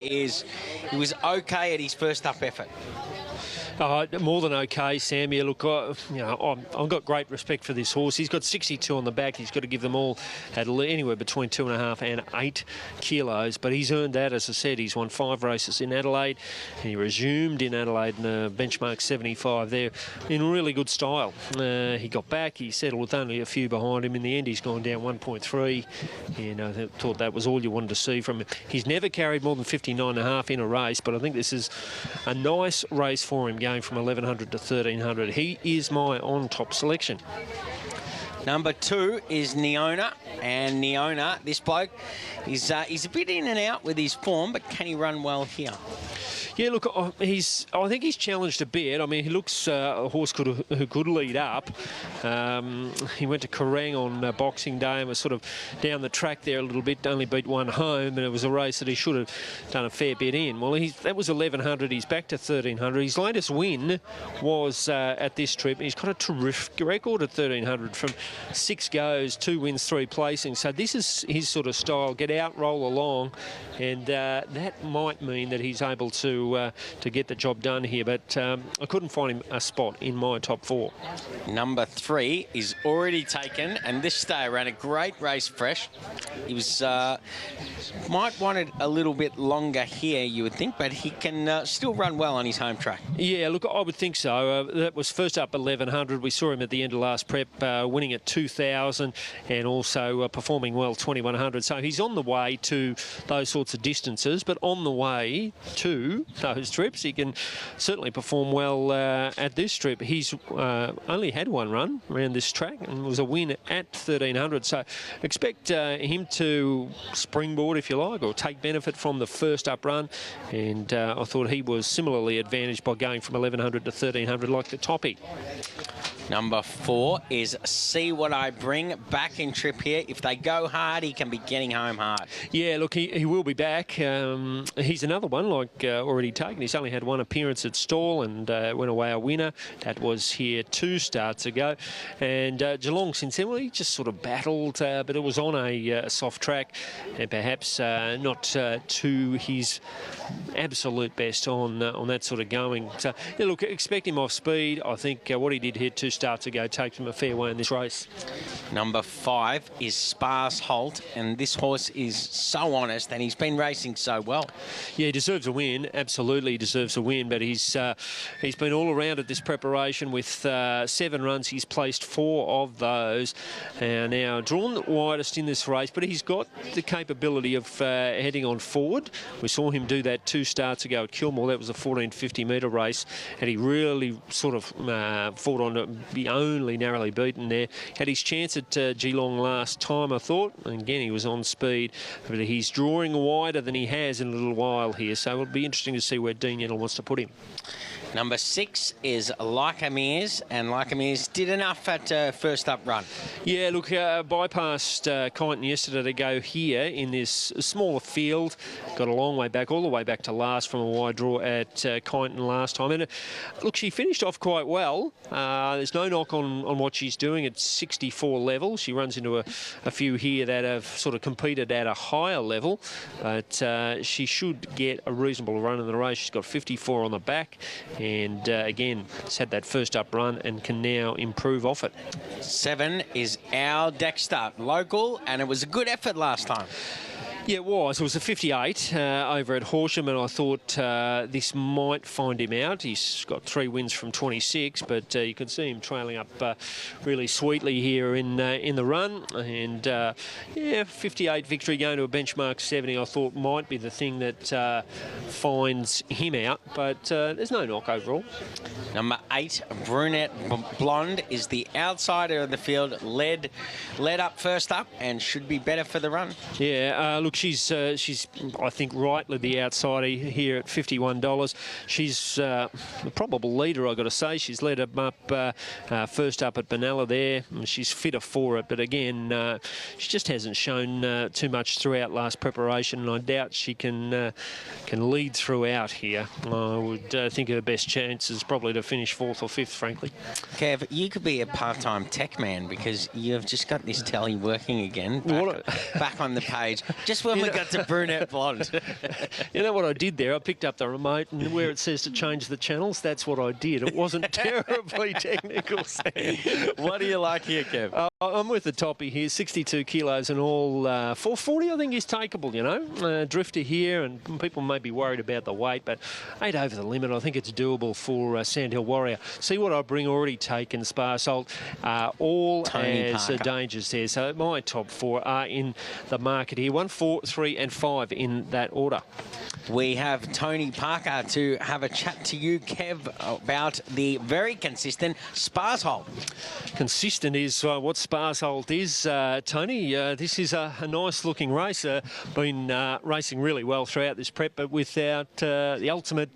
is he was okay at his first up effort. More than okay, Sam. Yeah, look, I've got great respect for this horse. He's got 62 on the back. He's got to give them all at anywhere between 2.5 and 8 kilos. But he's earned that, as I said. He's won 5 races in Adelaide. He resumed in Adelaide in a benchmark 75 there in really good style. He got back. He settled with only a few behind him. In the end, he's gone down 1.3. And I thought that was all you wanted to see from him. He's never carried more than 59.5 in a race, but I think this is a nice race for him, going from 1100 to 1300. He is my on-top selection. Number 2 is Neona, and Neona, this bloke, he's a bit in and out with his form, but can he run well here? Yeah, look, I think he's challenged a bit. I mean, he looks a horse who could lead up. He went to Kerrang on Boxing Day and was sort of down the track there a little bit, only beat one home, and it was a race that he should have done a fair bit in. Well, that was 1100. He's back to 1300. His latest win was at this trip. He's got a terrific record at 1300 from 6 goes, 2 wins, 3 placings. So this is his sort of style. Get out, roll along, and that might mean that he's able to get the job done here, but I couldn't find him a spot in my top 4. Number 3 is already taken, and this day ran a great race fresh. He was might want it a little bit longer here, you would think, but he can still run well on his home track. Yeah, look, I would think so. That was first up 1100. We saw him at the end of last prep, winning at 2000 and also performing well 2100. So he's on the way to those sorts of distances, but on the way to those trips, he can certainly perform well at this trip. He's only had one run around this track and was a win at 1300. So expect him to springboard, if you like, or take benefit from the first up run. And I thought he was similarly advantaged by going from 1100 to 1300 like the toppy. Number 4 is See What I Bring, back in trip here. If they go hard, he can be getting home hard. Yeah, look, he will be back. He's another one like already taken. He's only had one appearance at Stawell and went away a winner. That was here 2 starts ago. And Geelong, since then, well, he just sort of battled, but it was on a soft track and perhaps not to his absolute best on that sort of going. So, yeah, look, expect him off speed. I think what he did here 2 starts ago takes him a fair way in this race. Number 5 is Sparse Holt, and this horse is so honest and he's been racing so well. Yeah, he deserves a win. Absolutely deserves a win, but he's been all around at this preparation with 7 runs. He's placed 4 of those. Now drawn the widest in this race, but he's got the capability of heading on forward. We saw him do that 2 starts ago at Kilmore. That was a 1450 metre race, and he really sort of fought on to be only narrowly beaten there. Had his chance at Geelong last time, I thought. And again, he was on speed, but he's drawing wider than he has in a little while here, so it'll be interesting to see where Dean Yennell wants to put him. Number 6 is Like Amirs, and Like Amirs did enough at first up run. Yeah, look, bypassed Kyneton yesterday to go here in this smaller field. Got a long way back, all the way back to last from a wide draw at Kyneton last time. And look, she finished off quite well. There's no knock on what she's doing at 64 level. She runs into a few here that have sort of competed at a higher level, but she should get a reasonable run in the race. She's got 54 on the back. And again, it's had that first up run and can now improve off it. 7 is Our Dexter, local, and it was a good effort last time. Yeah, it was. It was a 58 over at Horsham, and I thought this might find him out. He's got 3 wins from 26, but you can see him trailing up really sweetly here in the run. And yeah, 58 victory going to a benchmark 70, I thought might be the thing that finds him out, but there's no knock overall. Number 8, Brunette Blonde, is the outsider of the field, led up first up and should be better for the run. Yeah, look, she's I think rightly the outsider here at $51. She's the probable leader, I've got to say. She's led him up first up at Benalla there. She's fitter for it, but again, she just hasn't shown too much throughout last preparation, and I doubt she can lead throughout here. I would think her best chance is probably to finish 4th or 5th, frankly. Kev, you could be a part-time tech man because you've just got this tally working again back on the page. Just just when we got to brunette blonde. You know what I did there? I picked up the remote, and where it says to change the channels, that's what I did. It wasn't terribly technical, Sam. What do you like here, Kev? I'm with the toppy here, 62 kilos and all. 440, I think, is takeable, you know. Drifter here, and people may be worried about the weight, but 8 over the limit. I think it's doable for Sandhill Warrior. See what I bring already taken, Spa Salt, all Tony as Parker. dangers there. So my top 4 are in the market here. 1, 4, 3 and 5 in that order. We have Tony Parker to have a chat to you, Kev, about the very consistent Spars hole. Consistent is what Spars Holt is, Tony. This is a nice-looking race. Been racing really well throughout this prep, but without the ultimate